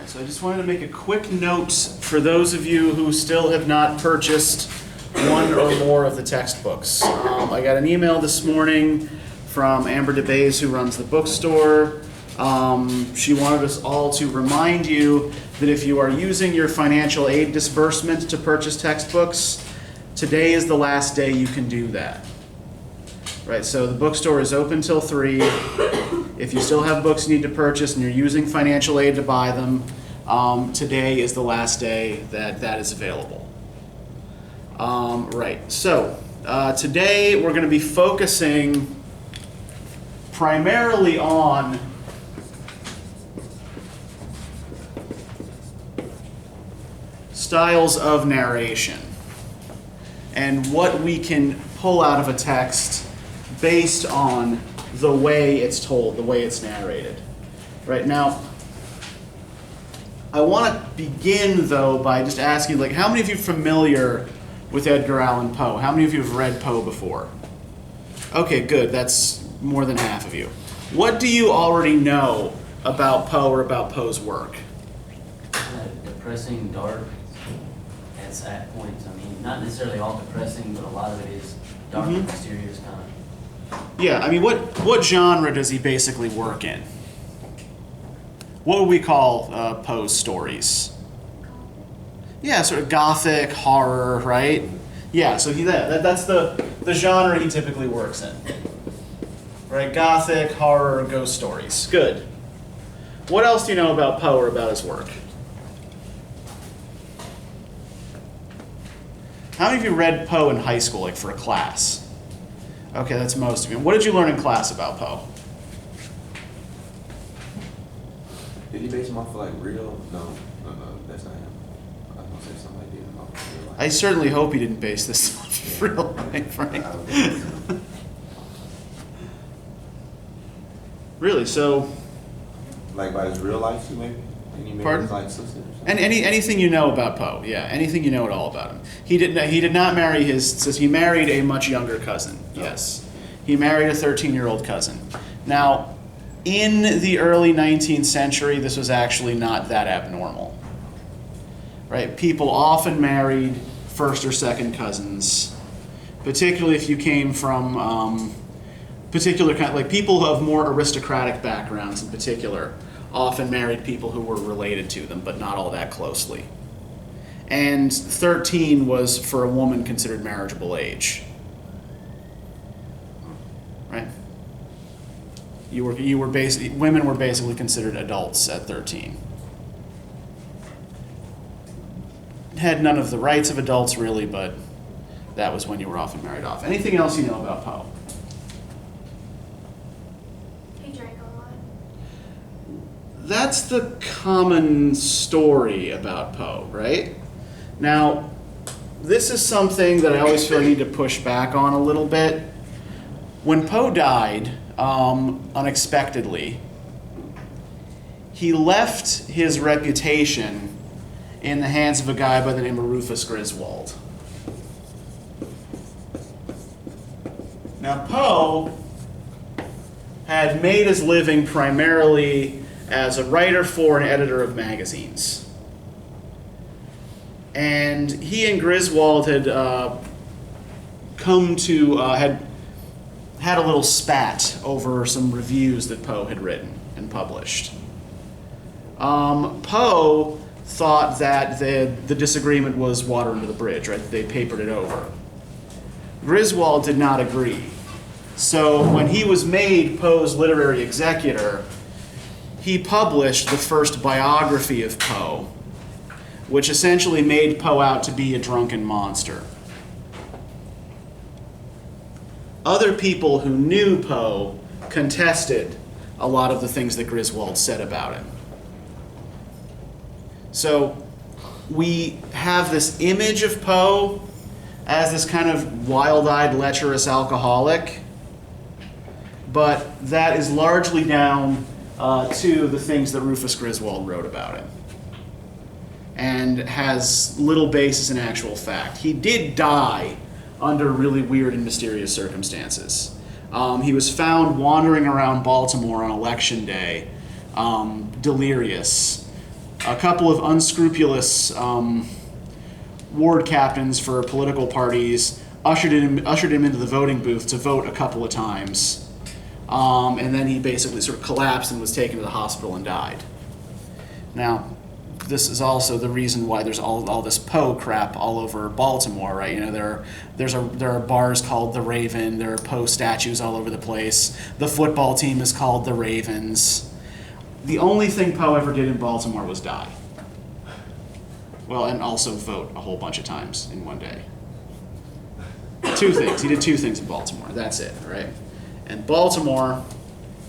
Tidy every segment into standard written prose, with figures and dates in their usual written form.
So I just wanted to make a quick note for those of you who still have not purchased one or more of the textbooks. I got an email this morning from Amber DeBays, who runs the bookstore. She wanted us all to remind you that if you are using your financial aid disbursement to purchase textbooks, today is the last day you can do that. Right, so the bookstore is open till 3. If you still have books you need to purchase and you're using financial aid to buy them, today is the last day that that is available. Right, so today we're going to be focusing primarily on styles of narration and what we can pull out of a text based on the way it's told, the way it's narrated. Right now, I want to begin though by just asking, like, how many of you are familiar with Edgar Allan Poe? How many of you have read Poe before? Okay, good. That's more than half of you. What do you already know about Poe or about Poe's work? Depressing, dark, at sad points. I mean, not necessarily all depressing, but a lot of it is dark and mysterious kind of. Yeah, I mean, what genre does he basically work in? What would we call Poe's stories? Yeah, sort of gothic, horror, right? Yeah, so that's the genre he typically works in. Right, gothic, horror, ghost stories. Good. What else do you know about Poe or about his work? How many of you read Poe in high school, like for a class? Okay, that's most of you. What did you learn in class about Poe? Did he base him off of like real? No, that's not him. I was gonna say something like that off of real life. I certainly hope he didn't base this off of real life, right? Really? So? Like by his real life, too, maybe? And he married his like sister or something? And anything you know about Poe? Yeah, anything you know at all about him? He did not marry his. He married a much younger cousin. Yes, he married a 13-year-old cousin. Now, in the early 19th century, this was actually not that abnormal. Right? People often married first or second cousins, particularly if you came from particular kind, like people of more aristocratic backgrounds in particular, often married people who were related to them, but not all that closely. And 13 was, for a woman, considered marriageable age. Right? Women were basically considered adults at 13. Had none of the rights of adults really, but that was when you were often married off. Anything else you know about Poe? He drank a lot. That's the common story about Poe, right? Now, this is something that I always feel I need to push back on a little bit. When Poe died, unexpectedly, he left his reputation in the hands of a guy by the name of Rufus Griswold. Now, Poe had made his living primarily as a writer for and editor of magazines. And he and Griswold had had a little spat over some reviews that Poe had written and published. Poe thought that the disagreement was water under the bridge, right? They papered it over. Griswold did not agree. So when he was made Poe's literary executor, he published the first biography of Poe, which essentially made Poe out to be a drunken monster. Other people who knew Poe contested a lot of the things that Griswold said about him. So we have this image of Poe as this kind of wild-eyed, lecherous alcoholic, but that is largely down to the things that Rufus Griswold wrote about him, and has little basis in actual fact. He did die under really weird and mysterious circumstances. He was found wandering around Baltimore on Election Day, delirious, a couple of unscrupulous ward captains for political parties ushered him into the voting booth to vote a couple of times. And then he basically sort of collapsed and was taken to the hospital and died. Now, this is also the reason why there's all this Poe crap all over Baltimore, right? You know, there are bars called the Raven, there are Poe statues all over the place. The football team is called the Ravens. The only thing Poe ever did in Baltimore was die. Well, and also vote a whole bunch of times in one day. Two things. He did two things in Baltimore. That's it, right? And Baltimore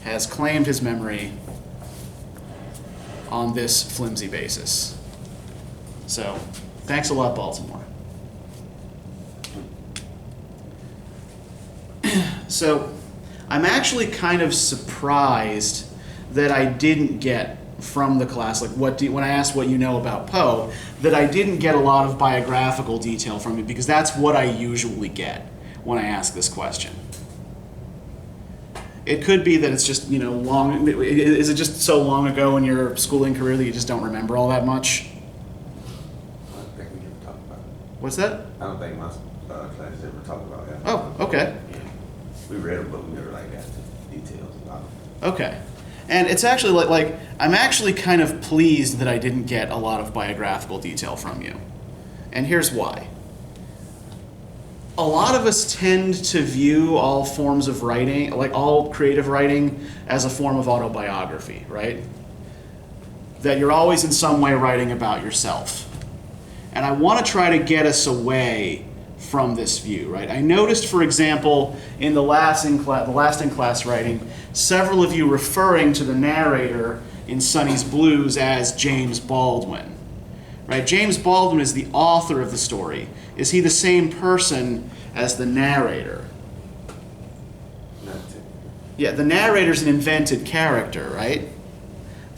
has claimed his memory on this flimsy basis. So, thanks a lot, Baltimore. So, I'm actually kind of surprised that I didn't get from the class, like when I asked what you know about Poe, that I didn't get a lot of biographical detail from you, because that's what I usually get when I ask this question. It could be that it's just, long. Is it just so long ago in your schooling career that you just don't remember all that much? I don't think we ever talked about it. What's that? I don't think my class ever talked about it. Oh, okay. Yeah. We read them, but we never got the details about it. Okay. And it's actually like I'm actually kind of pleased that I didn't get a lot of biographical detail from you. And here's why. A lot of us tend to view all forms of writing, like all creative writing, as a form of autobiography, right? That you're always in some way writing about yourself. And I want to try to get us away from this view, right? I noticed, for example, in the last in class writing, several of you referring to the narrator in Sonny's Blues as James Baldwin, right? James Baldwin is the author of the story. Is he the same person as the narrator? Not to. Yeah, the narrator's an invented character, right?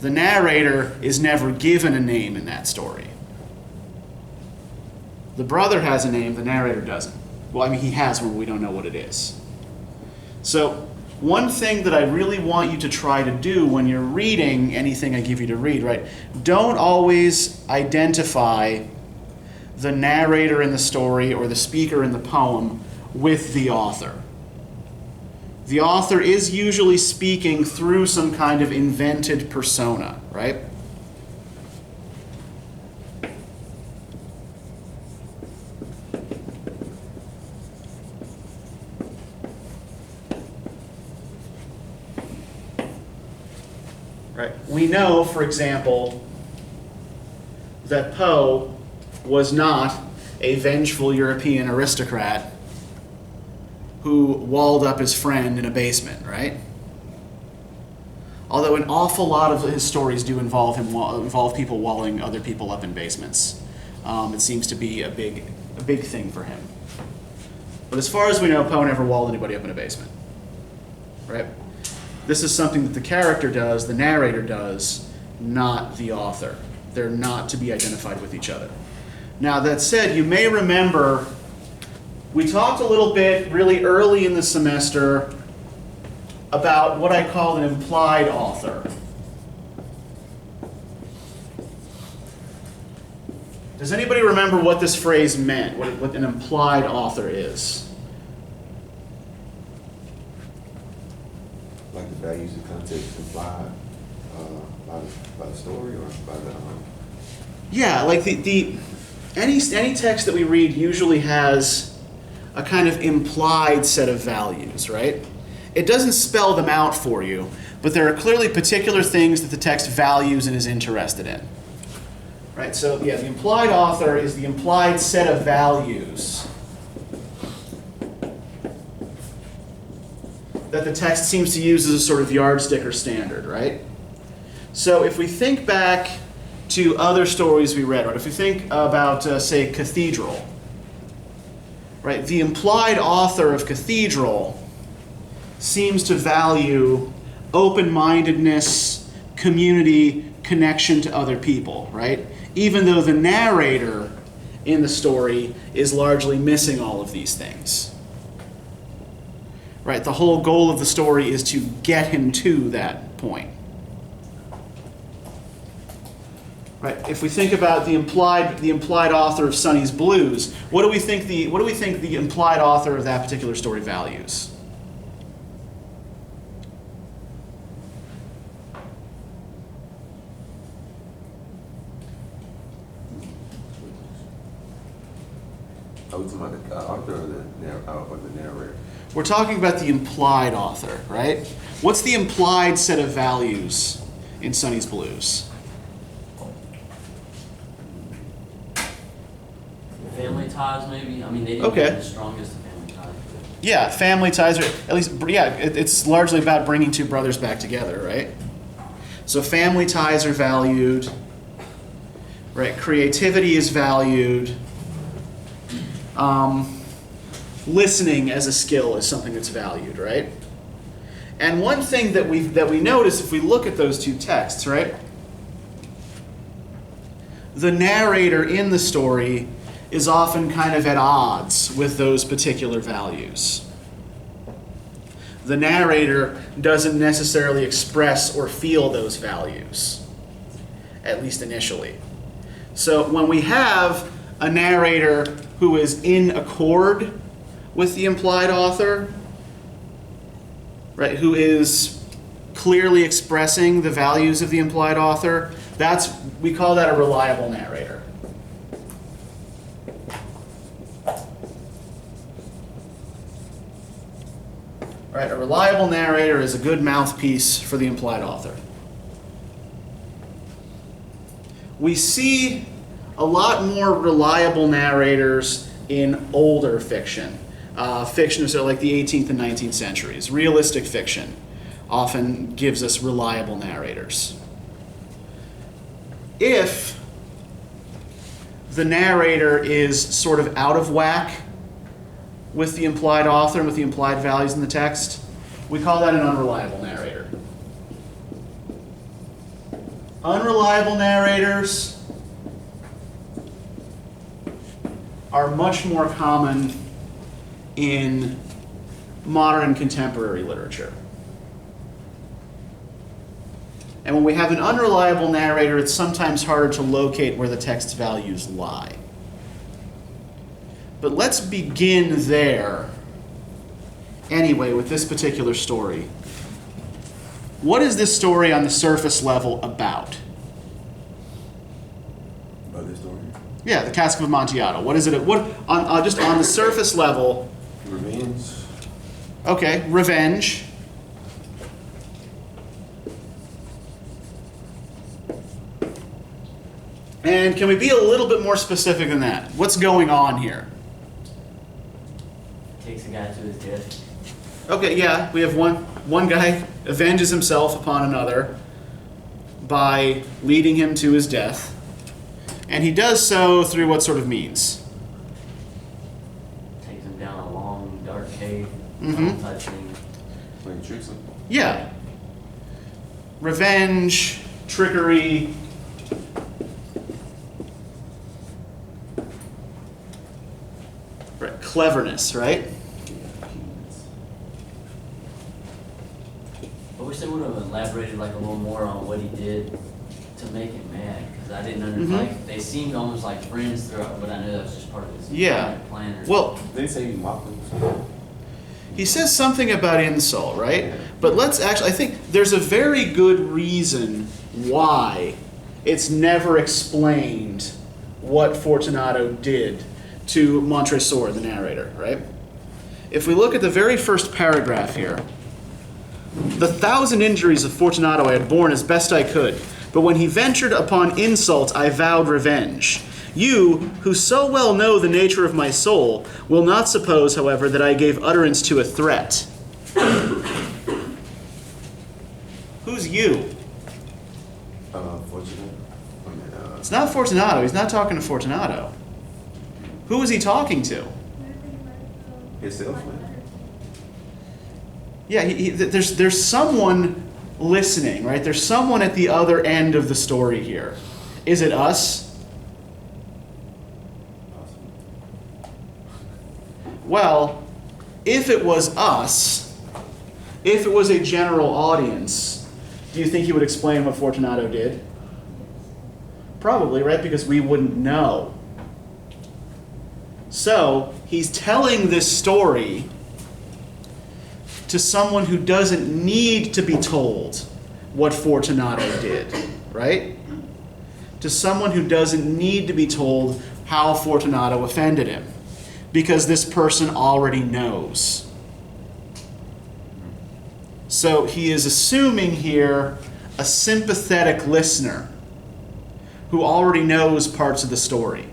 The narrator is never given a name in that story. The brother has a name, the narrator doesn't. Well, I mean, he has one, but we don't know what it is. So, one thing that I really want you to try to do when you're reading anything I give you to read, right? Don't always identify the narrator in the story or the speaker in the poem with the author. The author is usually speaking through some kind of invented persona, right? Right. We know, for example, that Poe was not a vengeful European aristocrat who walled up his friend in a basement, right? Although an awful lot of his stories do involve people walling other people up in basements. It seems to be a big thing for him. But as far as we know, Poe never walled anybody up in a basement, right? This is something that the character does, the narrator does, not the author. They're not to be identified with each other. Now, that said, you may remember we talked a little bit really early in the semester about what I call an implied author. Does anybody remember what this phrase meant, what an implied author is? Like the values and context implied by the story or by the... Yeah, like any text that we read usually has a kind of implied set of values, right? It doesn't spell them out for you, but there are clearly particular things that the text values and is interested in. Right, so yeah, the implied author is the implied set of values that the text seems to use as a sort of yardstick or standard, right? So if we think back to other stories we read, right? If we think about, say, Cathedral, right? The implied author of Cathedral seems to value open-mindedness, community, connection to other people, right? Even though the narrator in the story is largely missing all of these things. Right? The whole goal of the story is to get him to that point. Right. If we think about the implied author of Sonny's Blues, what do we think the implied author of that particular story values? Are we talking about the author or the narrator? We're talking about the implied author, right? What's the implied set of values in Sonny's Blues? Family ties, maybe? I mean, they didn't Okay. have the strongest of family ties. Yeah, family ties are, at least, yeah, it's largely about bringing two brothers back together, right? So family ties are valued, right? Creativity is valued. Listening as a skill is something that's valued, right? And one thing that we notice if we look at those two texts, right? The narrator in the story is often kind of at odds with those particular values. The narrator doesn't necessarily express or feel those values, at least initially. So when we have a narrator who is in accord with the implied author, right, who is clearly expressing the values of the implied author, we call that a reliable narrator. Right, a reliable narrator is a good mouthpiece for the implied author. We see a lot more reliable narrators in older fiction. Fiction of sort of like the 18th and 19th centuries. Realistic fiction often gives us reliable narrators. If the narrator is sort of out of whack with the implied author and with the implied values in the text, we call that an unreliable narrator. Unreliable narrators are much more common in modern and contemporary literature. And when we have an unreliable narrator, it's sometimes harder to locate where the text's values lie. But let's begin there anyway with this particular story. What is this story on the surface level about? About this story? Yeah, the Cask of Amontillado. What is it? Just on the surface level? Revenge. Okay, revenge. And can we be a little bit more specific than that? What's going on here? Takes a guy to his death. Okay, yeah, we have one guy avenges himself upon another by leading him to his death. And he does so through what sort of means? Takes him down a long, dark cave. Mhm. Type thing. Playing tricks. Yeah. Revenge, trickery. Right, cleverness, right? I wish they would have elaborated like a little more on what he did to make him mad, because I didn't understand. Mhm. Like they seemed almost like friends throughout, but I knew that was just part of his Yeah. plan. Or Well, They say he mocked him. he says something about insult, right? But let's actually, I think there's a very good reason why it's never explained what Fortunato did to Montresor, the narrator, right? If we look at the very first paragraph here, the 1,000 injuries of Fortunato I had borne as best I could, but when he ventured upon insult, I vowed revenge. You, who so well know the nature of my soul, will not suppose, however, that I gave utterance to a threat. Who's you? Fortunate. It's not Fortunato. He's not talking to Fortunato. Who is he talking to? Himself, man. Yeah, there's someone listening, right? There's someone at the other end of the story here. Is it us? Well, if it was us, if it was a general audience, do you think he would explain what Fortunato did? Probably, right? Because we wouldn't know. So, he's telling this story to someone who doesn't need to be told what Fortunato did, right? To someone who doesn't need to be told how Fortunato offended him, because this person already knows. So he is assuming here a sympathetic listener who already knows parts of the story,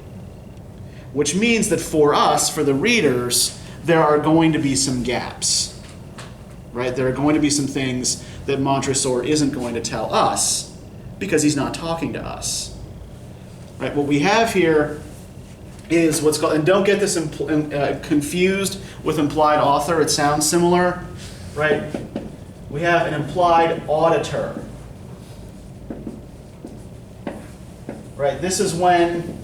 which means that for us, for the readers, there are going to be some gaps, right? There are going to be some things that Montresor isn't going to tell us because he's not talking to us, right? What we have here is what's called, and don't get this confused with implied author. It sounds similar, right? We have an implied auditor, right? This is when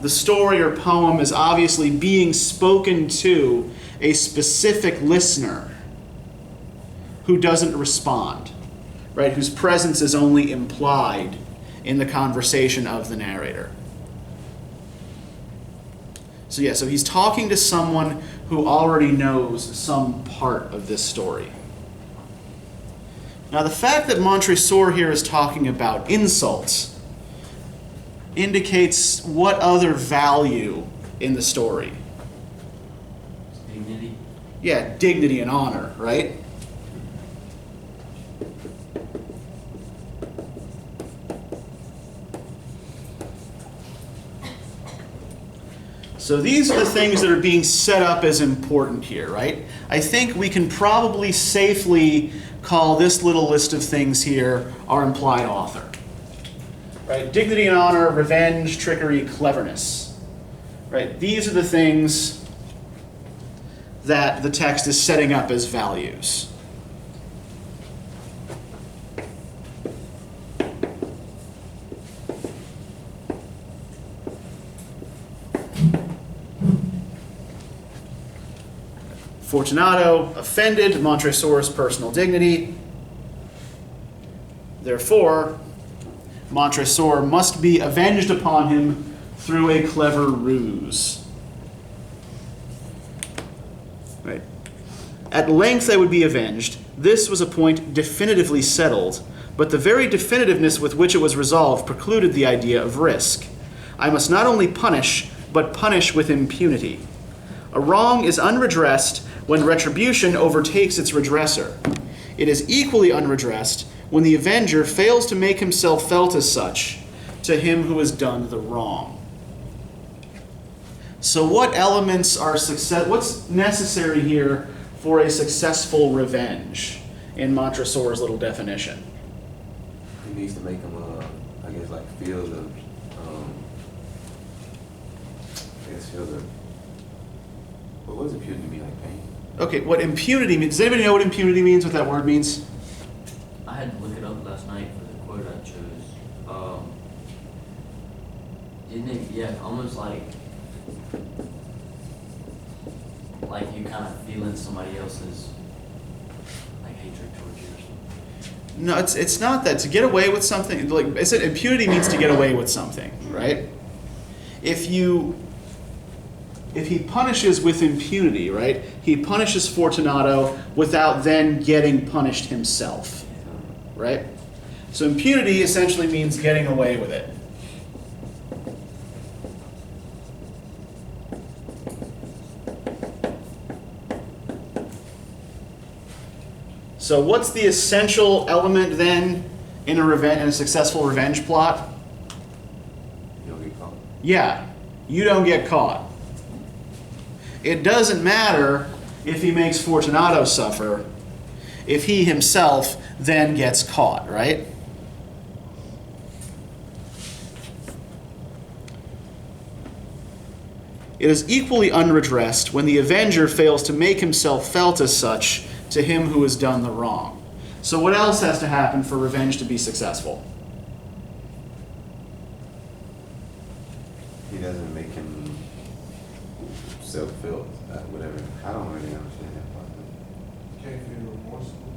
the story or poem is obviously being spoken to a specific listener who doesn't respond, right? Whose presence is only implied in the conversation of the narrator. So yeah, so he's talking to someone who already knows some part of this story. Now the fact that Montresor here is talking about insults indicates what other value in the story? Dignity. Yeah, dignity and honor, right? So these are the things that are being set up as important here, right? I think we can probably safely call this little list of things here our implied author. Right? Dignity and honor, revenge, trickery, cleverness. Right? These are the things that the text is setting up as values. Fortunato offended Montresor's personal dignity. Therefore, Montresor must be avenged upon him through a clever ruse. Right. At length I would be avenged. This was a point definitively settled, but the very definitiveness with which it was resolved precluded the idea of risk. I must not only punish, but punish with impunity. A wrong is unredressed when retribution overtakes its redresser. It is equally unredressed when the avenger fails to make himself felt as such to him who has done the wrong. So what elements are what's necessary here for a successful revenge in Montresor's little definition? He needs to make him, I guess, like feel the, what does impunity mean, like pain? Okay, what impunity means, does anybody know what impunity means, what that word means? I had to look it up last night for the quote I chose. Didn't it? Yeah, almost like you kind of feeling somebody else's like hatred towards you or something. No, it's not that. To get away with something, like I said, impunity means to get away with something, right? If he punishes with impunity, right? He punishes Fortunato without then getting punished himself, right? So impunity essentially means getting away with it. So what's the essential element then in a successful revenge plot? You don't get caught. Yeah, you don't get caught. It doesn't matter if he makes Fortunato suffer, if he himself then gets caught, right? It is equally unredressed when the avenger fails to make himself felt as such to him who has done the wrong. So what else has to happen for revenge to be successful? He doesn't make him self-felt, whatever. I don't really understand that part. Can't feel remorseful.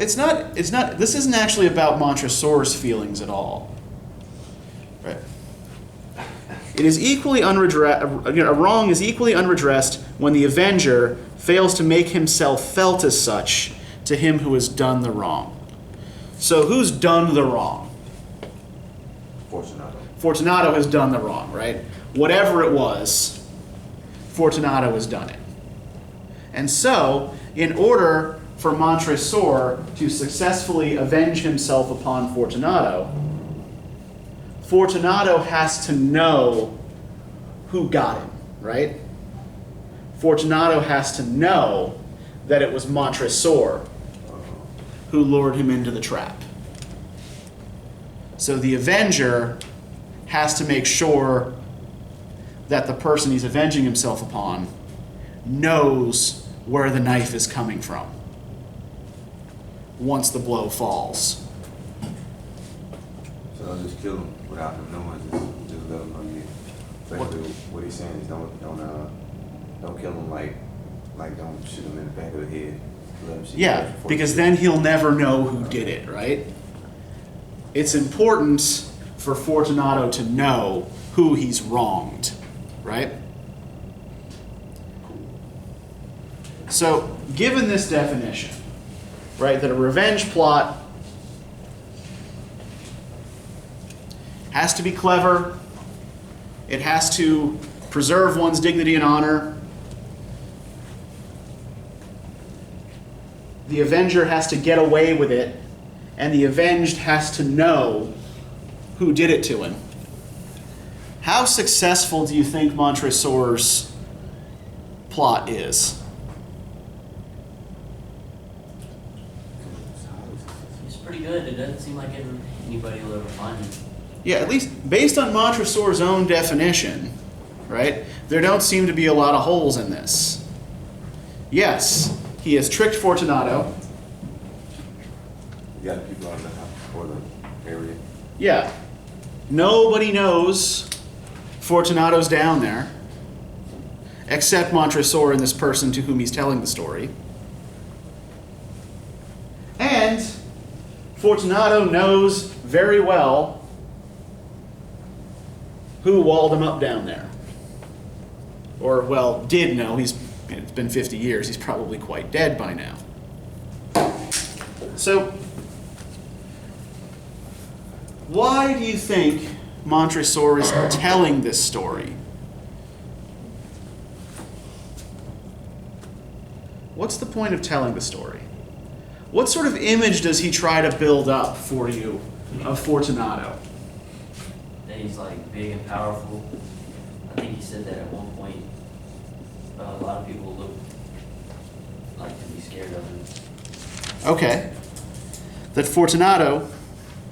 It's not, this isn't actually about Montresor's feelings at all. Right. It is equally a wrong is equally unredressed when the avenger fails to make himself felt as such to him who has done the wrong. So who's done the wrong? Fortunato. Fortunato has done the wrong, right? Whatever it was, Fortunato has done it. And so, in order for Montresor to successfully avenge himself upon Fortunato, Fortunato has to know who got him, right? Fortunato has to know that it was Montresor who lured him into the trap. So the avenger has to make sure that the person he's avenging himself upon knows where the knife is coming from once the blow falls. So they'll just kill him without him knowing, just let him know you. Basically, what he's saying is don't kill him like don't shoot him in the back of the head. Let him see Yeah, because then he'll never know who did it, right? It's important for Fortunato to know who he's wronged, right? So, given this definition, right, that a revenge plot has to be clever, it has to preserve one's dignity and honor, the avenger has to get away with it, and the avenged has to know who did it to him. How successful do you think Montresor's plot is? It's pretty good. It doesn't seem like anybody will ever find him. Yeah, at least based on Montresor's own definition, right? There don't seem to be a lot of holes in this. Yes, he has tricked Fortunato. You got people out of the house or the area. Yeah. Nobody knows Fortunato's down there, except Montresor and this person to whom he's telling the story. And Fortunato knows very well who walled him up down there. Or, well, did know. It's been 50 years. He's probably quite dead by now. So, why do you think Montresor is telling this story? What's the point of telling the story? What sort of image does he try to build up for you of Fortunato? That he's like big and powerful. I think he said that at one point. But a lot of people look like to be scared of him. Okay. That Fortunato...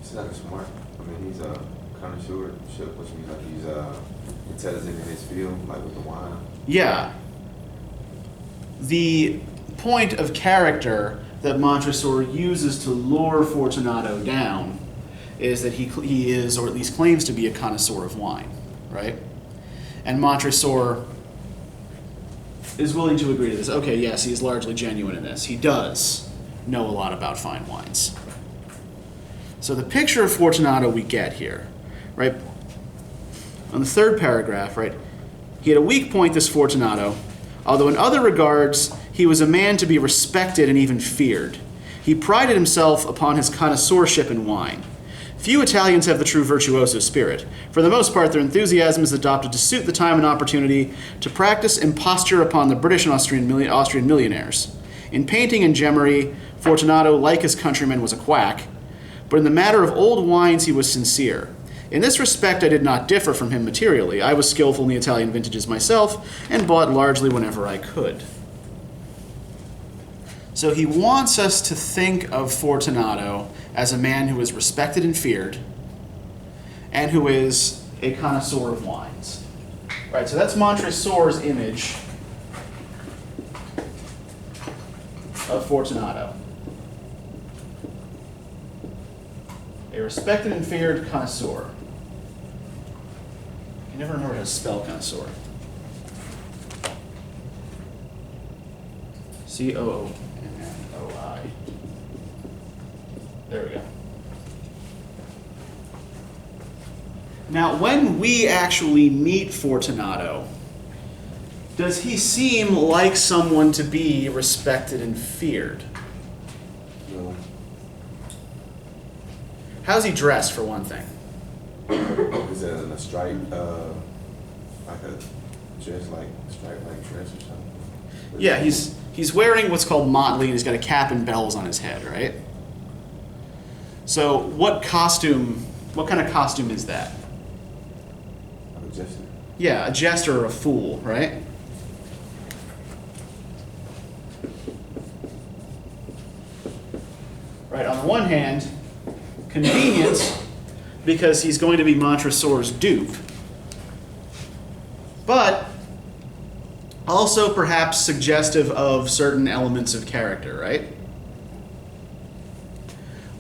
He's not smart. I mean, he's a connoisseur, which means like he's intelligent in his field, like with the wine. Yeah. The point of character that Montresor uses to lure Fortunato down is that he is, or at least claims to be, a connoisseur of wine, right? And Montresor is willing to agree to this. Okay, yes, he is largely genuine in this. He does know a lot about fine wines. So the picture of Fortunato we get here, right? On the third paragraph, right? He had a weak point, this Fortunato, although in other regards, he was a man to be respected and even feared. He prided himself upon his connoisseurship in wine. Few Italians have the true virtuoso spirit. For the most part, their enthusiasm is adopted to suit the time and opportunity to practice imposture upon the British and Austrian millionaires. In painting and gemmery, Fortunato, like his countrymen, was a quack, but in the matter of old wines he was sincere. In this respect, I did not differ from him materially. I was skillful in the Italian vintages myself, and bought largely whenever I could. So he wants us to think of Fortunato as a man who is respected and feared, and who is a connoisseur of wines. Right, so that's Montresor's image of Fortunato. A respected and feared connoisseur. I can never remember how to spell connoisseur. C-O-O-N-N-O-I. There we go. Now, when we actually meet Fortunato, does he seem like someone to be respected and feared? No. How's he dressed, for one thing? Is it in a stripe, like a dress, like stripe, like dress or something? Yeah, he's wearing what's called motley, and he's got a cap and bells on his head, right? So, what kind of costume is that? Like a jester. Yeah, a jester or a fool, right? Right, on the one hand, convenient, because he's going to be Montresor's dupe. But also perhaps suggestive of certain elements of character, right?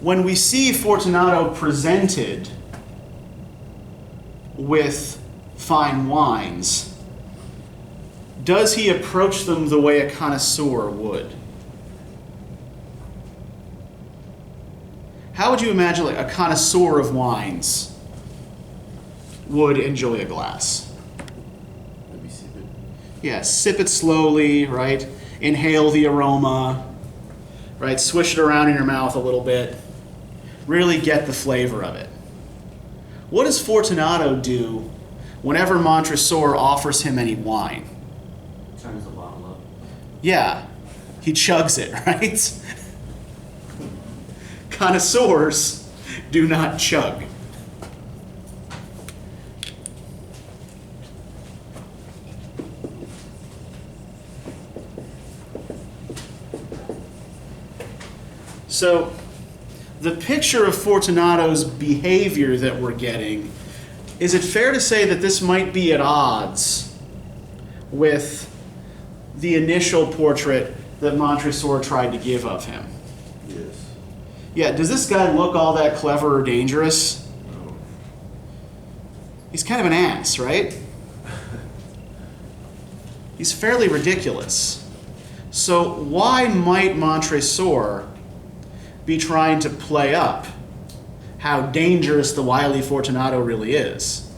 When we see Fortunato presented with fine wines, does he approach them the way a connoisseur would? How would you imagine like a connoisseur of wines would enjoy a glass? Maybe sip it. Yeah, sip it slowly, right? Inhale the aroma, right? Swish it around in your mouth a little bit. Really get the flavor of it. What does Fortunato do whenever Montresor offers him any wine? Turns the bottle up. Yeah, he chugs it, right? Connoisseurs do not chug. So, the picture of Fortunato's behavior that we're getting, is it fair to say that this might be at odds with the initial portrait that Montresor tried to give of him? Yes. Yeah, does this guy look all that clever or dangerous? No. He's kind of an ass, right? He's fairly ridiculous. So why might Montresor be trying to play up how dangerous the wily Fortunato really is?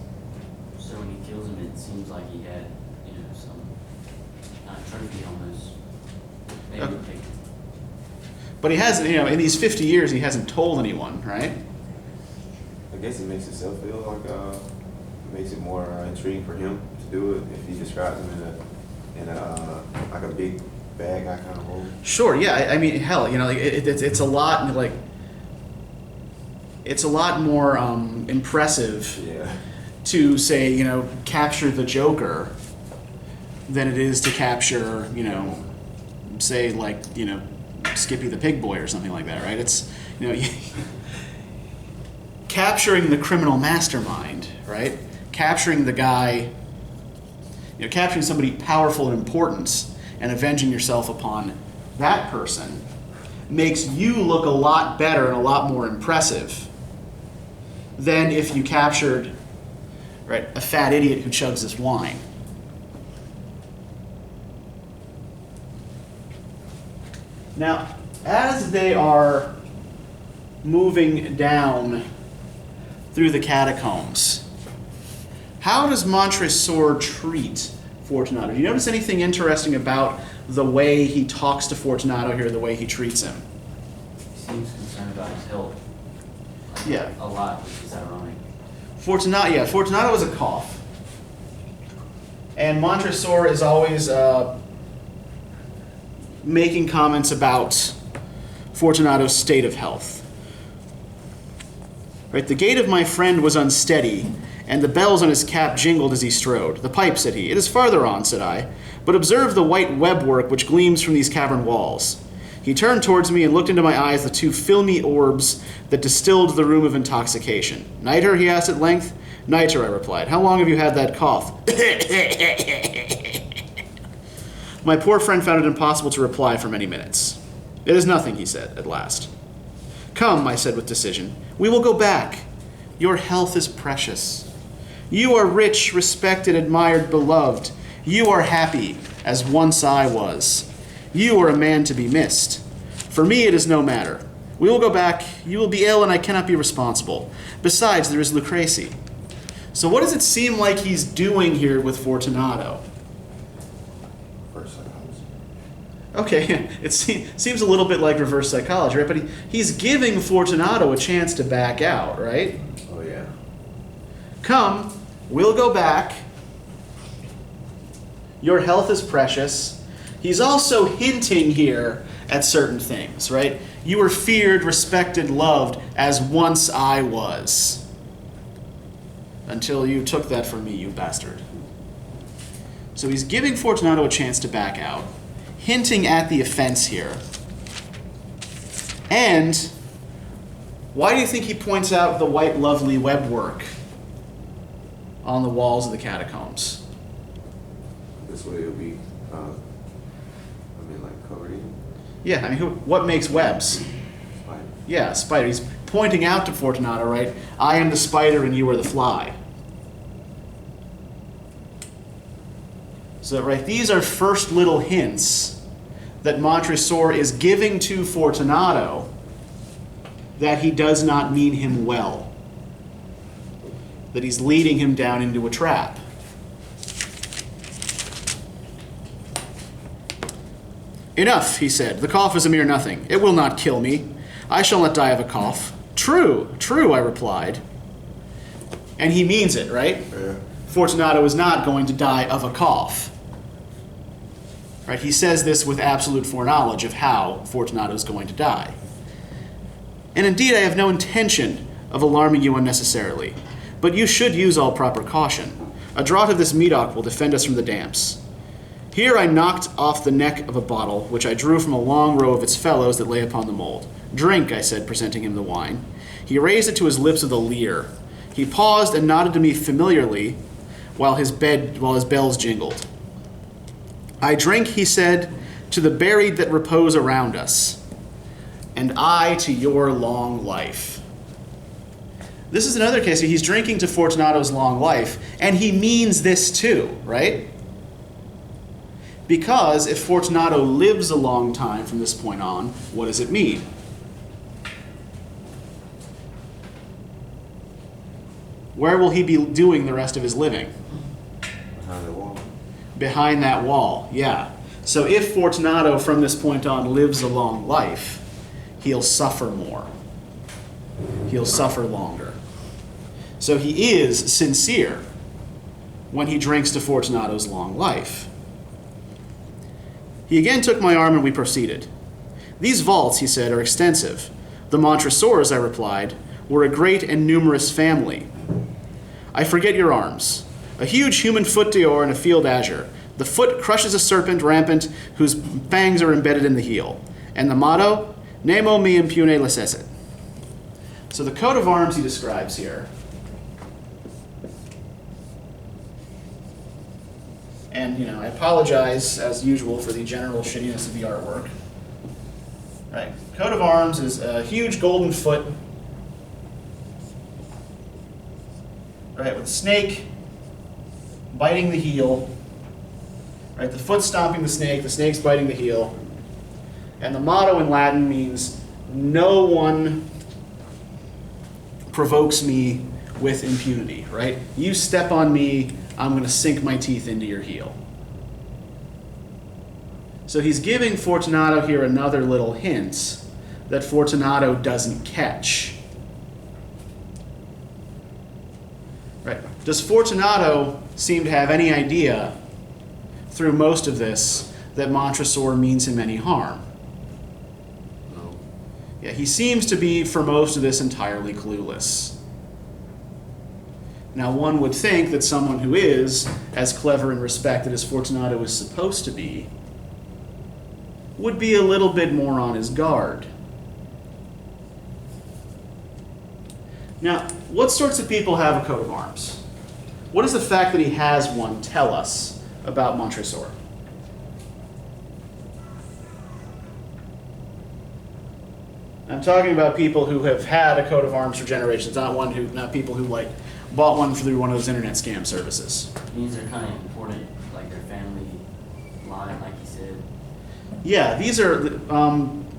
So when he kills him, it seems like he had, some trophy almost. Maybe Okay. a picture. But he hasn't, in these 50 years, he hasn't told anyone, right? I guess it makes itself feel like makes it more intriguing for him to do it if he describes him in a like a big bad guy kind of role. Sure, yeah. I mean, hell, it's a lot, it's a lot more impressive Yeah. to say, capture the Joker than it is to capture, say, like, Skippy the Pig Boy or something like that, right? It's, capturing the criminal mastermind, right? Capturing the guy, capturing somebody powerful and important and avenging yourself upon that person makes you look a lot better and a lot more impressive than if you captured, right, a fat idiot who chugs this wine. Now, as they are moving down through the catacombs, how does Montresor treat Fortunato? Do you notice anything interesting about the way he talks to Fortunato here, the way he treats him? He seems concerned about his health. Yeah. A lot, which is ironic. Fortunato is a cough. And Montresor is always making comments about Fortunato's state of health. Right, the gait of my friend was unsteady, and the bells on his cap jingled as he strode. The pipe, said he. It is farther on, said I, but observe the white webwork which gleams from these cavern walls. He turned towards me and looked into my eyes the two filmy orbs that distilled the room of intoxication. Nitre, he asked at length. Nitre, I replied. How long have you had that cough? My poor friend found it impossible to reply for many minutes. It is nothing, he said, at last. Come, I said with decision. We will go back. Your health is precious. You are rich, respected, admired, beloved. You are happy, as once I was. You are a man to be missed. For me it is no matter. We will go back. You will be ill, and I cannot be responsible. Besides, there is Lucrece. So what does it seem like he's doing here with Fortunato? First psychology. Okay, it seems a little bit like reverse psychology, right? But he's giving Fortunato a chance to back out, right? Oh yeah. Come, we'll go back. Your health is precious. He's also hinting here at certain things, right? You were feared, respected, loved, as once I was. Until you took that from me, you bastard. So he's giving Fortunato a chance to back out, hinting at the offense here. And why do you think he points out the white, lovely web work on the walls of the catacombs? This way it'll be, like covered in Yeah, I mean, what makes webs? spider. Yeah, spider. He's pointing out to Fortunato, right? I am the spider and you are the fly. So, right, these are first little hints that Montresor is giving to Fortunato that he does not mean him well. That he's leading him down into a trap. Enough, he said. The cough is a mere nothing. It will not kill me. I shall not die of a cough. True, true, I replied. And he means it, right? Yeah. Fortunato is not going to die of a cough. Right? He says this with absolute foreknowledge of how Fortunato is going to die. And indeed, I have no intention of alarming you unnecessarily, but you should use all proper caution. A draught of this medoc will defend us from the damps. Here I knocked off the neck of a bottle, which I drew from a long row of its fellows that lay upon the mold. Drink, I said, presenting him the wine. He raised it to his lips with a leer. He paused and nodded to me familiarly while his bells jingled. I drink, he said, to the buried that repose around us, and I to your long life. This is another case where he's drinking to Fortunato's long life, and he means this too, right? Because if Fortunato lives a long time from this point on, what does it mean? Where will he be doing the rest of his living? Behind the wall. Behind that wall, yeah. So if Fortunato from this point on lives a long life, he'll suffer more. He'll suffer longer. So he is sincere when he drinks to Fortunato's long life. He again took my arm and we proceeded. These vaults, he said, are extensive. The Montresors, I replied, were a great and numerous family. I forget your arms. A huge human foot d'or and a field azure. The foot crushes a serpent rampant whose fangs are embedded in the heel. And the motto, Nemo me impune licessit. So the coat of arms he describes here. And, I apologize, as usual, for the general shittiness of the artwork. Right. Coat of arms is a huge golden foot. Right, with a snake biting the heel. Right, the foot stomping the snake's biting the heel. And the motto in Latin means, no one provokes me with impunity, right? You step on me, I'm going to sink my teeth into your heel. So he's giving Fortunato here another little hint that Fortunato doesn't catch. Right. Does Fortunato seem to have any idea through most of this that Montresor means him any harm? No. Yeah, he seems to be, for most of this, entirely clueless. Now, one would think that someone who is as clever and respected as Fortunato is supposed to be would be a little bit more on his guard. Now, what sorts of people have a coat of arms? What does the fact that he has one tell us about Montresor? I'm talking about people who have had a coat of arms for generations, not people who bought one through one of those internet scam services. These are kind of important, like their family line, like you said. Yeah, these are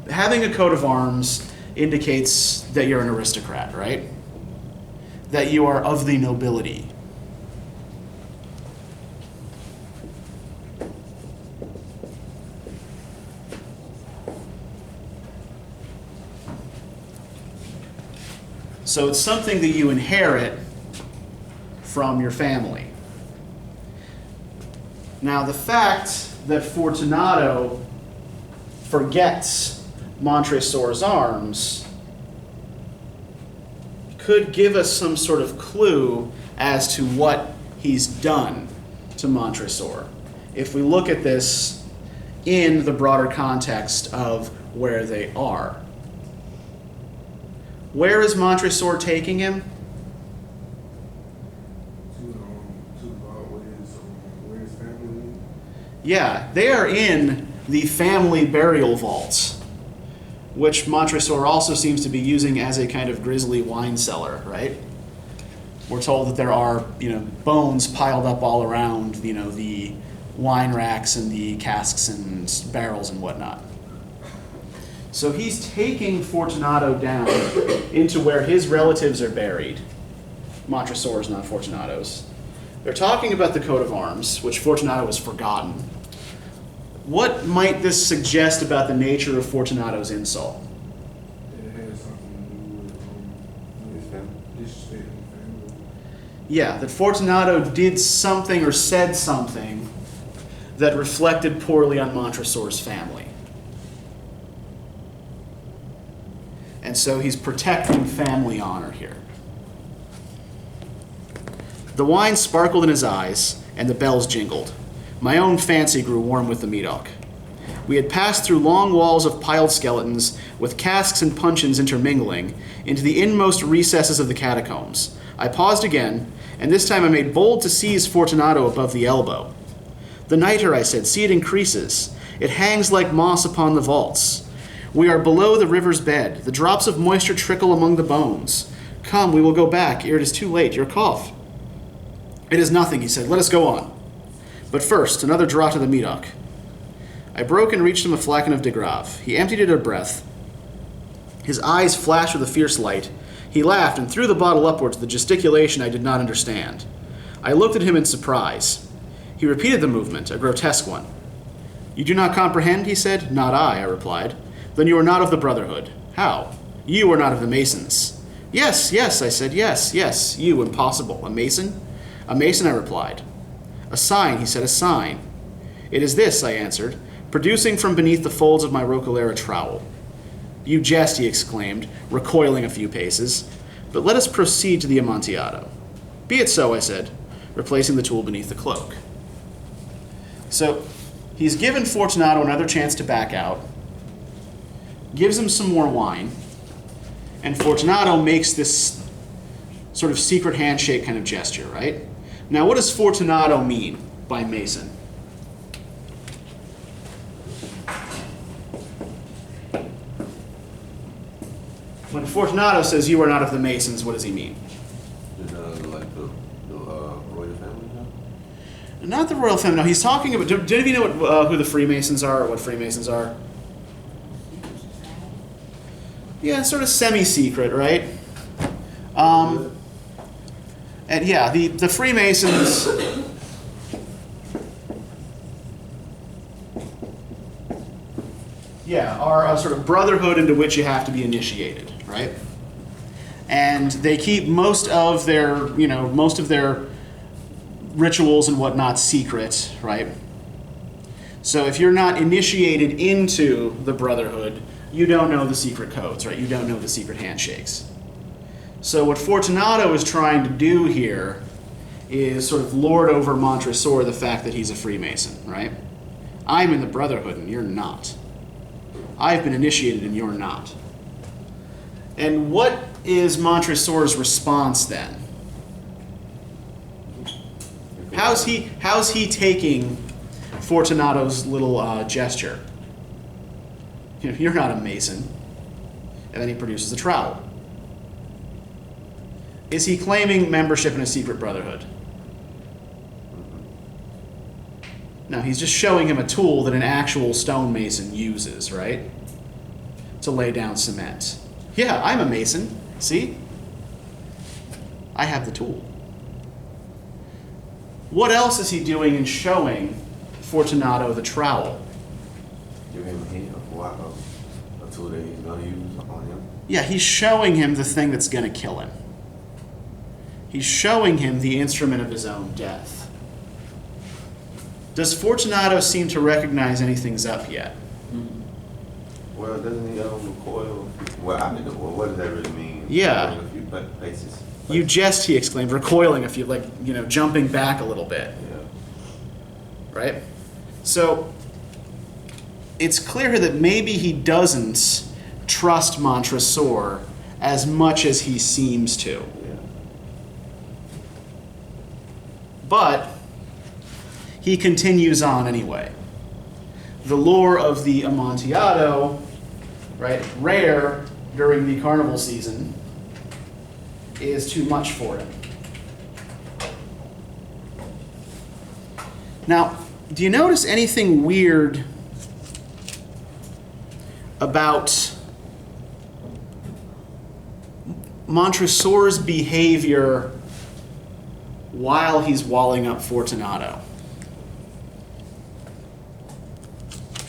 having a coat of arms indicates that you're an aristocrat, right? That you are of the nobility. So it's something that you inherit from your family. Now, the fact that Fortunato forgets Montresor's arms could give us some sort of clue as to what he's done to Montresor, if we look at this in the broader context of where they are. Where is Montresor taking him? Where his family? Yeah, they are in the family burial vaults, which Montresor also seems to be using as a kind of grisly wine cellar, right? We're told that there are, bones piled up all around, the wine racks and the casks and barrels and whatnot. So he's taking Fortunato down into where his relatives are buried. Montresor's, not Fortunato's. They're talking about the coat of arms, which Fortunato has forgotten. What might this suggest about the nature of Fortunato's insult? It has something to do with His family. disrespecting family. Yeah, that Fortunato did something or said something that reflected poorly on Montresor's family. And so he's protecting family honor here. The wine sparkled in his eyes, and the bells jingled. My own fancy grew warm with the Medoc. We had passed through long walls of piled skeletons, with casks and puncheons intermingling, into the inmost recesses of the catacombs. I paused again, and this time I made bold to seize Fortunato above the elbow. The nitre, I said, see it increases. It hangs like moss upon the vaults. We are below the river's bed. The drops of moisture trickle among the bones. Come, we will go back, ere it is too late. Your cough. It is nothing, he said. Let us go on. But first, another draught of the Medoc. I broke and reached him a flagon of de Grave. He emptied it at a breath. His eyes flashed with a fierce light. He laughed and threw the bottle upwards with a gesticulation I did not understand. I looked at him in surprise. He repeated the movement, a grotesque one. You do not comprehend, he said. Not I replied. Then you are not of the Brotherhood. How? You are not of the Masons. Yes, I said, yes, you, impossible. A Mason? A Mason, I replied. A sign, he said, a sign. It is this, I answered, producing from beneath the folds of my roquelaire trowel. You jest, he exclaimed, recoiling a few paces. But let us proceed to the Amontillado. Be it so, I said, replacing the tool beneath the cloak. So, he's given Fortunato another chance to back out, gives him some more wine, and Fortunato makes this sort of secret handshake kind of gesture, right? Now, what does Fortunato mean by Mason? When Fortunato says you are not of the Masons, what does he mean? Like the royal family now? Not the royal family. No, he's talking about. Do any of you know who the Freemasons are, or what Freemasons are? Yeah, sort of semi-secret, right? And yeah, the Freemasons. Yeah, are a sort of brotherhood into which you have to be initiated, right? And they keep most of their rituals and whatnot secret, right? So if you're not initiated into the brotherhood, you don't know the secret codes, right? You don't know the secret handshakes. So what Fortunato is trying to do here is sort of lord over Montresor the fact that he's a Freemason, right? I'm in the brotherhood and you're not. I've been initiated and you're not. And what is Montresor's response then? How's he taking Fortunato's little gesture? You're not a Mason. And then he produces a trowel. Is he claiming membership in a secret brotherhood? No, he's just showing him a tool that an actual stonemason uses, right? To lay down cement. Yeah, I'm a mason. See? I have the tool. What else is he doing in showing Fortunato the trowel? Give him a hint of a tool that he's gonna use on him. Yeah, he's showing him the thing that's going to kill him. He's showing him the instrument of his own death. Does Fortunato seem to recognize anything's up yet? Well, doesn't he recoil? Well, I mean, well, what does that really mean? Yeah. In a few places. You jest, he exclaimed, recoiling a few, jumping back a little bit. Yeah. Right? So, it's clear that maybe he doesn't trust Montresor as much as he seems to. Yeah. But he continues on anyway. The lore of the Amontillado, right, rare during the Carnival season, is too much for him. Now, do you notice anything weird about Montresor's behavior while he's walling up Fortunato?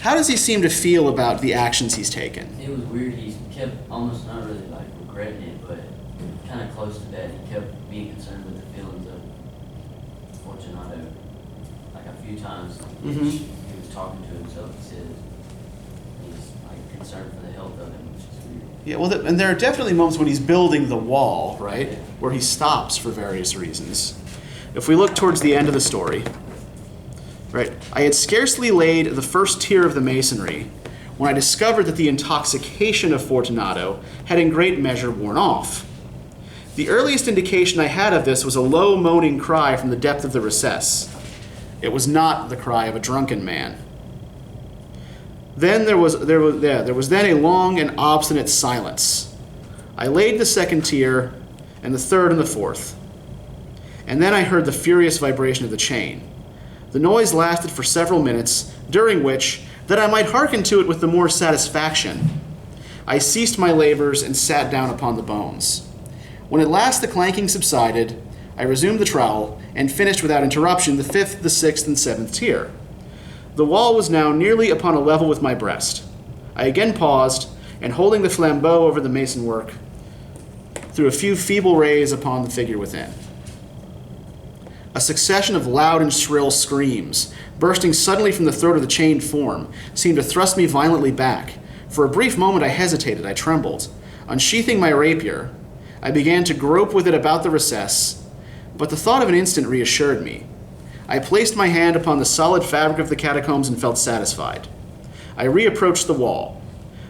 How does he seem to feel about the actions he's taken? It was weird. He kept almost not really like regretting it, but kind of close to that. He kept being concerned with the feelings of Fortunato. Like a few times, Mhm. he was talking to himself. He said he's like concerned for the health of him, which is weird. Yeah, well, and there are definitely moments when he's building the wall, right, Yeah. where he stops for various reasons. If we look towards the end of the story, right, I had scarcely laid the first tier of the masonry when I discovered that the intoxication of Fortunato had in great measure worn off. The earliest indication I had of this was a low moaning cry from the depth of the recess. It was not the cry of a drunken man. Then there was then a long and obstinate silence. I laid the second tier, and the third and the fourth. And then I heard the furious vibration of the chain. The noise lasted for several minutes, during which, that I might hearken to it with the more satisfaction, I ceased my labors and sat down upon the bones. When at last the clanking subsided, I resumed the trowel and finished without interruption the fifth, the sixth, and seventh tier. The wall was now nearly upon a level with my breast. I again paused, and holding the flambeau over the mason work, threw a few feeble rays upon the figure within. A succession of loud and shrill screams, bursting suddenly from the throat of the chained form, seemed to thrust me violently back. For a brief moment I hesitated, I trembled. Unsheathing my rapier, I began to grope with it about the recess, but the thought of an instant reassured me. I placed my hand upon the solid fabric of the catacombs and felt satisfied. I reapproached the wall.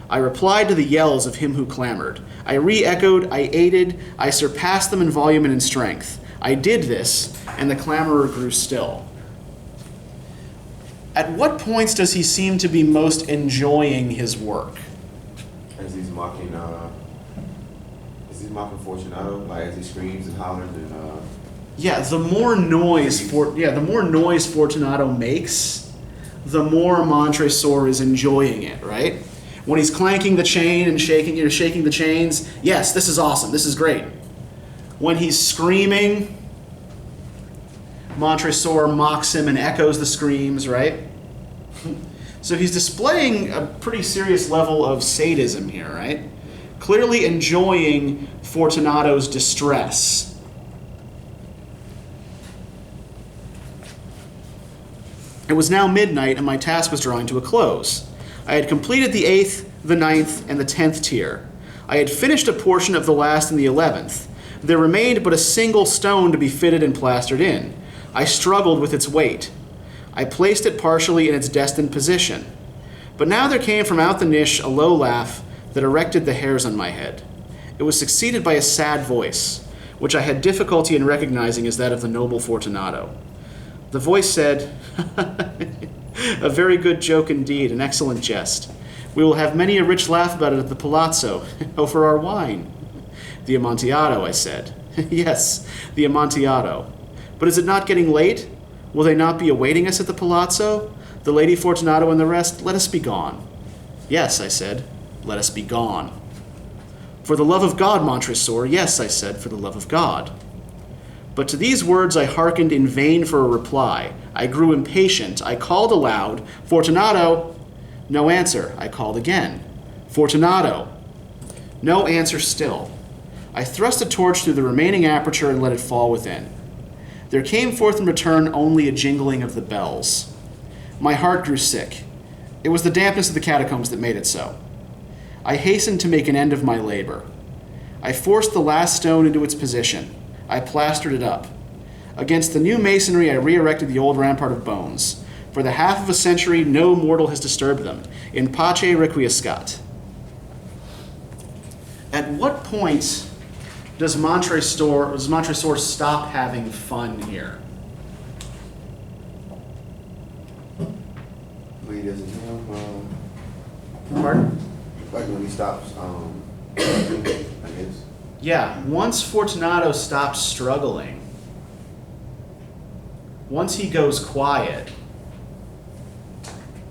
I replied to the yells of him who clamored. I re-echoed, I aided, I surpassed them in volume and in strength. I did this, and the clamorer grew still. At what points does he seem to be most enjoying his work? As he's mocking Fortunato, like as he screams and hollers and Yeah, the more noise Fortunato makes, the more Montresor is enjoying it, right? When he's clanking the chain and shaking the chains, yes, this is awesome, this is great. When he's screaming, Montresor mocks him and echoes the screams, right? So he's displaying a pretty serious level of sadism here, right? Clearly enjoying Fortunato's distress. It was now midnight, and my task was drawing to a close. I had completed the 8th, the 9th, and the 10th tier. I had finished a portion of the last and the 11th. There remained but a single stone to be fitted and plastered in. I struggled with its weight. I placed it partially in its destined position. But now there came from out the niche a low laugh that erected the hairs on my head. It was succeeded by a sad voice, which I had difficulty in recognizing as that of the noble Fortunato. The voice said, "A very good joke indeed, an excellent jest. We will have many a rich laugh about it at the palazzo, over our wine." "The Amontillado," I said. "Yes, the Amontillado. But is it not getting late? Will they not be awaiting us at the palazzo? The Lady Fortunato and the rest? Let us be gone." "Yes," I said, "let us be gone." For the love of God, Montresor, yes, I said, for the love of God. But to these words I hearkened in vain for a reply. I grew impatient. I called aloud, Fortunato! No answer. I called again, Fortunato! No answer still. I thrust a torch through the remaining aperture and let it fall within. There came forth in return only a jingling of the bells. My heart grew sick. It was the dampness of the catacombs that made it so. I hastened to make an end of my labor. I forced the last stone into its position. I plastered it up. Against the new masonry, I re-erected the old rampart of bones. For the half of a century, no mortal has disturbed them. In pace requiescat. At what point does Montresor stop having fun here? But he doesn't have, Pardon? like when he stops, I guess. Yeah, once Fortunato stops struggling, once he goes quiet,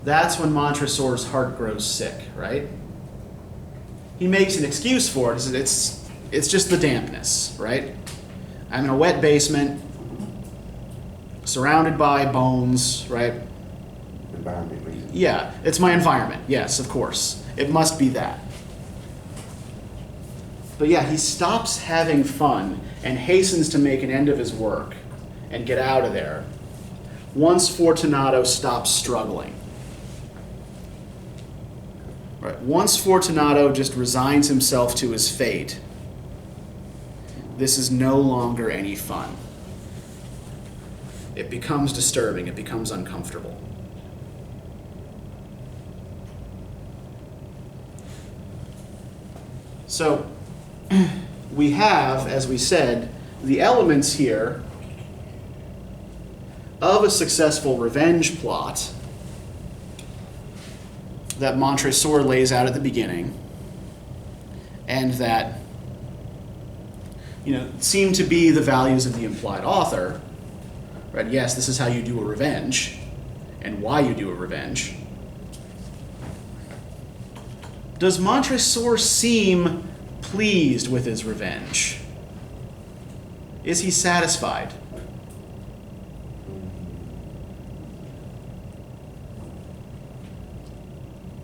that's when Montresor's heart grows sick, right? He makes an excuse for it. It's just the dampness, right? I'm in a wet basement, surrounded by bones, right? Environment reason. Yeah, it's my environment. Yes, of course. It must be that. But yeah, he stops having fun and hastens to make an end of his work and get out of there once Fortunato stops struggling. Right. Once Fortunato just resigns himself to his fate, this is no longer any fun. It becomes disturbing. It becomes uncomfortable. So, we have, as we said, the elements here of a successful revenge plot that Montresor lays out at the beginning, and that, seem to be the values of the implied author. Right? Yes, this is how you do a revenge, and why you do a revenge. Does Montresor seem pleased with his revenge? Is he satisfied?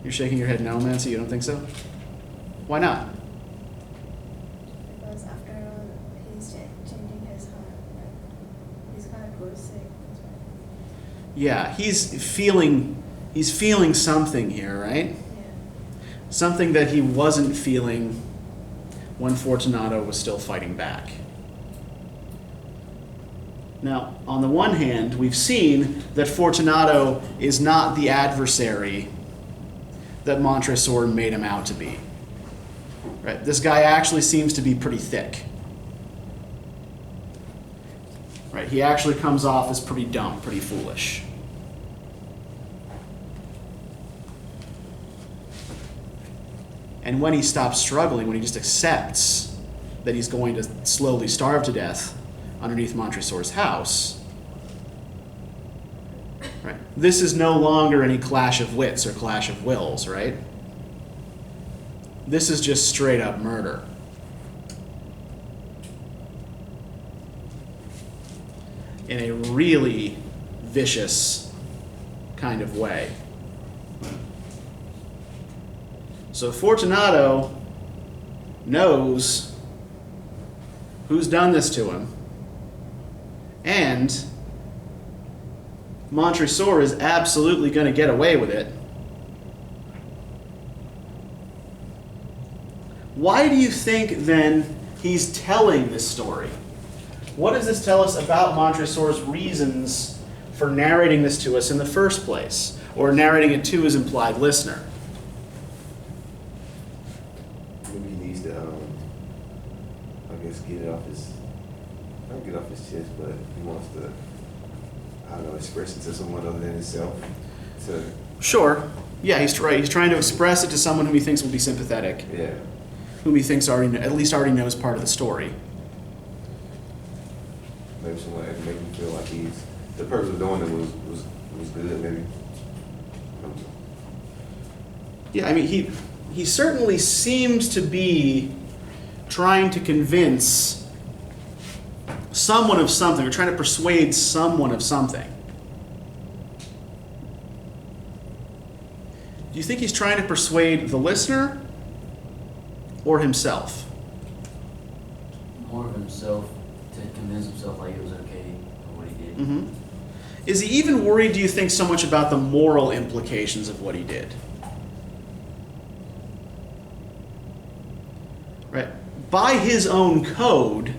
You're shaking your head no, Nancy? You don't think so? Why not? Because after all, he's changing his heart. Right? He's gonna grow sick. That's right. Yeah, he's feeling something here, right? Yeah. Something that he wasn't feeling when Fortunato was still fighting back. Now, on the one hand, we've seen that Fortunato is not the adversary that Montresor made him out to be. Right? This guy actually seems to be pretty thick. Right? He actually comes off as pretty dumb, pretty foolish. And when he stops struggling, when he just accepts that he's going to slowly starve to death underneath Montresor's house, right? This is no longer any clash of wits or clash of wills, right? This is just straight up murder. In a really vicious kind of way. So Fortunato knows who's done this to him, and Montresor is absolutely going to get away with it. Why do you think, then, he's telling this story? What does this tell us about Montresor's reasons for narrating this to us in the first place, or narrating it to his implied listener? Maybe he needs to, I guess, get it off his, not get off his chest, but he wants to, I don't know, express it to someone other than himself. Sure. Yeah, he's trying to express it to someone whom he thinks will be sympathetic, Yeah. whom he thinks at least already knows part of the story. Maybe someone that can make him feel like the purpose of doing it was good, maybe. I don't know. Yeah, I mean, he certainly seems to be trying to convince someone of something, or trying to persuade someone of something. Do you think he's trying to persuade the listener or himself? More of himself, to convince himself like it was okay for what he did. Mm-hmm. Is he even worried, do you think, so much about the moral implications of what he did? Right? By his own code,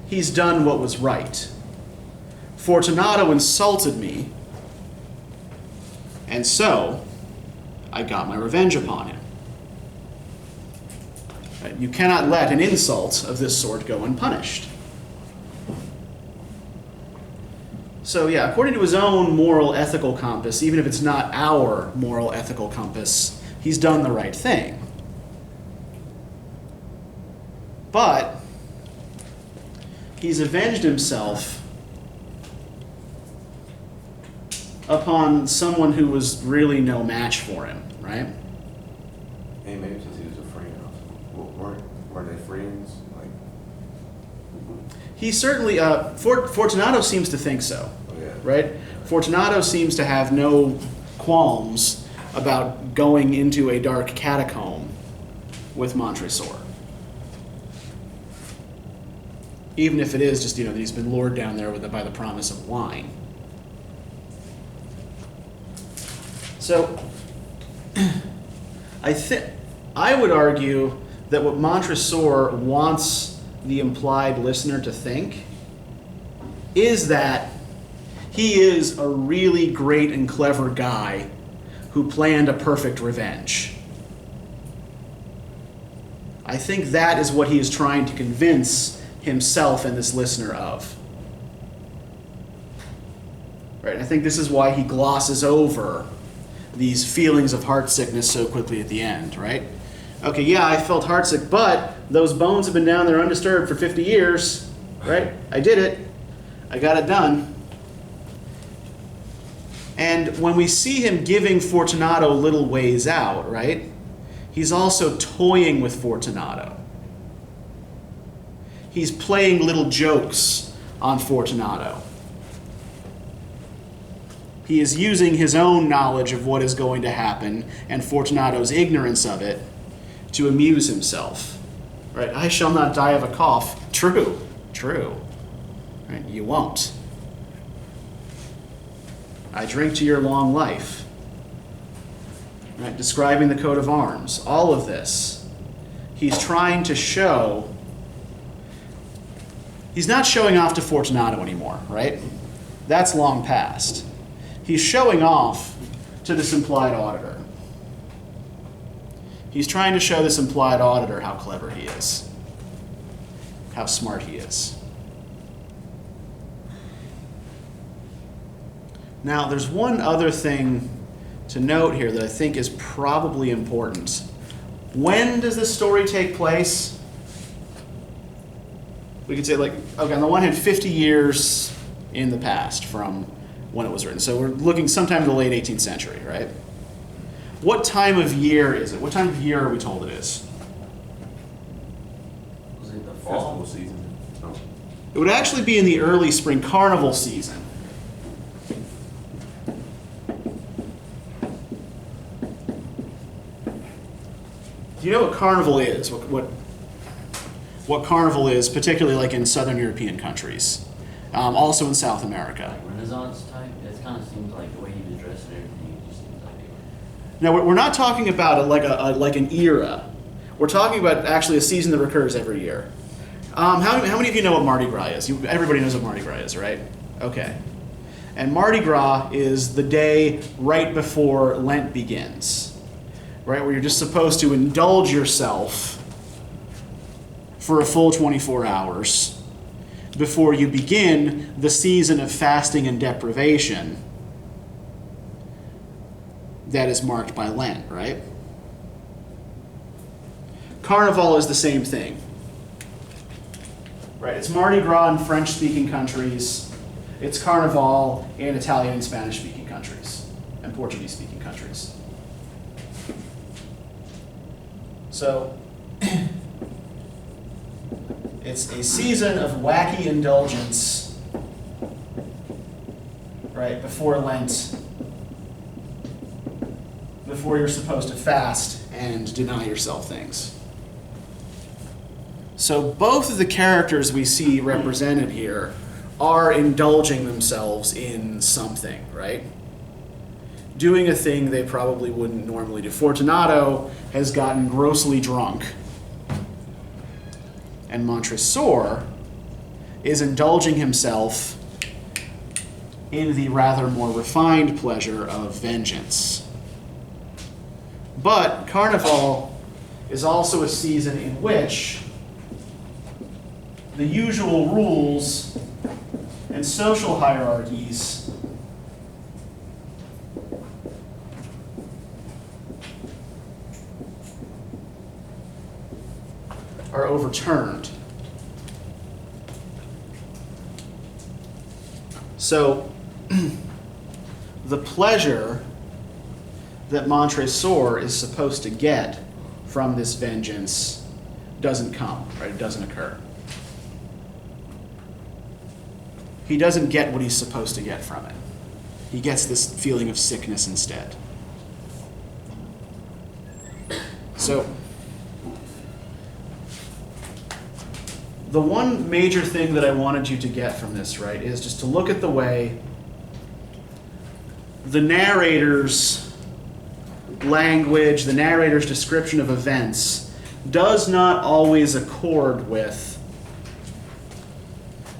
he's done what was right. Fortunato insulted me, and so I got my revenge upon him. Right? You cannot let an insult of this sort go unpunished. So yeah, according to his own moral ethical compass, even if it's not our moral ethical compass, he's done the right thing. But he's avenged himself upon someone who was really no match for him, right? And maybe since he was a friend also. Weren't they friends? Like, He certainly, Fortunato seems to think so, oh yeah. right? Fortunato seems to have no qualms about going into a dark catacomb with Montresor. Even if it is just, that he's been lured down there by the promise of wine. So, I would argue that what Montresor wants the implied listener to think is that he is a really great and clever guy who planned a perfect revenge. I think that is what he is trying to convince himself and this listener of. Right? I think this is why he glosses over these feelings of heartsickness so quickly at the end, right? Okay, yeah, I felt heartsick, but those bones have been down there undisturbed for 50 years, right? I did it. I got it done. And when we see him giving Fortunato little ways out, right? He's also toying with Fortunato. He's playing little jokes on Fortunato. He is using his own knowledge of what is going to happen and Fortunato's ignorance of it to amuse himself. Right? I shall not die of a cough. True. Right? You won't. I drink to your long life. Right? Describing the coat of arms. All of this. He's trying to show. He's not showing off to Fortunato anymore, right? That's long past. He's showing off to this implied auditor. He's trying to show this implied auditor how clever he is, how smart he is. Now, there's one other thing to note here that I think is probably important. When does this story take place? We could say, okay, on the one hand, 50 years in the past from when it was written. So we're looking sometime in the late 18th century, right? What time of year is it? What time of year are we told it is? Was it the fall? Festival season. No. It would actually be in the early spring carnival season. Do you know what carnival is? What carnival is, particularly like in southern European countries, also in South America. Like Renaissance type? It kind of seems like the way he was dressed and everything, it just seems like it. Now, we're not talking about like an era. We're talking about actually a season that recurs every year. How many of you know what Mardi Gras is? Everybody knows what Mardi Gras is, right? Okay. And Mardi Gras is the day right before Lent begins, right? Where you're just supposed to indulge yourself for a full 24 hours before you begin the season of fasting and deprivation that is marked by Lent, right? Carnival is the same thing. Right, it's Mardi Gras in French-speaking countries. It's Carnival in Italian and Spanish-speaking countries and Portuguese-speaking countries. So, It's a season of wacky indulgence, right, before Lent, before you're supposed to fast and deny yourself things. So both of the characters we see represented here are indulging themselves in something, right? Doing a thing they probably wouldn't normally do. Fortunato has gotten grossly drunk, and Montresor is indulging himself in the rather more refined pleasure of vengeance. But Carnival is also a season in which the usual rules and social hierarchies are overturned. So the pleasure that Montresor is supposed to get from this vengeance doesn't come, right? It doesn't occur. He doesn't get what he's supposed to get from it. He gets this feeling of sickness instead. So the one major thing that I wanted you to get from this, right, is just to look at the way the narrator's language, the narrator's description of events, does not always accord with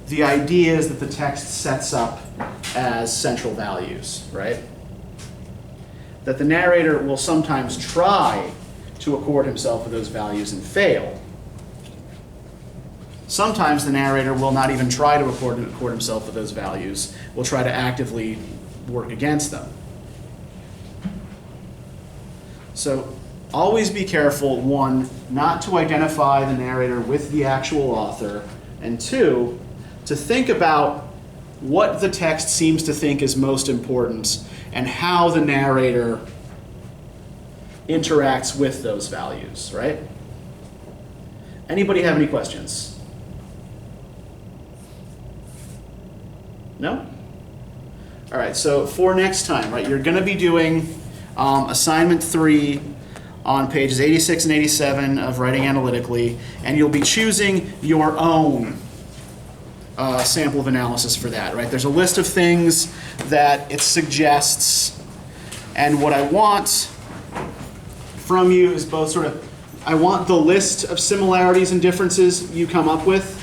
the ideas that the text sets up as central values, right? That the narrator will sometimes try to accord himself with those values and fail. Sometimes the narrator will not even try to accord himself with those values, will try to actively work against them. So always be careful, one, not to identify the narrator with the actual author, and two, to think about what the text seems to think is most important and how the narrator interacts with those values, right? Anybody have any questions? No? All right, so for next time, right, you're going to be doing assignment 3 on pages 86 and 87 of Writing Analytically, and you'll be choosing your own sample of analysis for that, right? There's a list of things that it suggests, and what I want from you is both sort of, I want the list of similarities and differences you come up with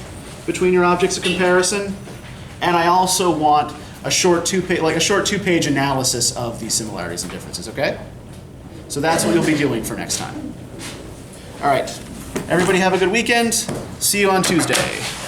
between your objects of comparison, and I also want a short two-page analysis of these similarities and differences, okay? So that's what you'll be doing for next time. All right, everybody have a good weekend. See you on Tuesday.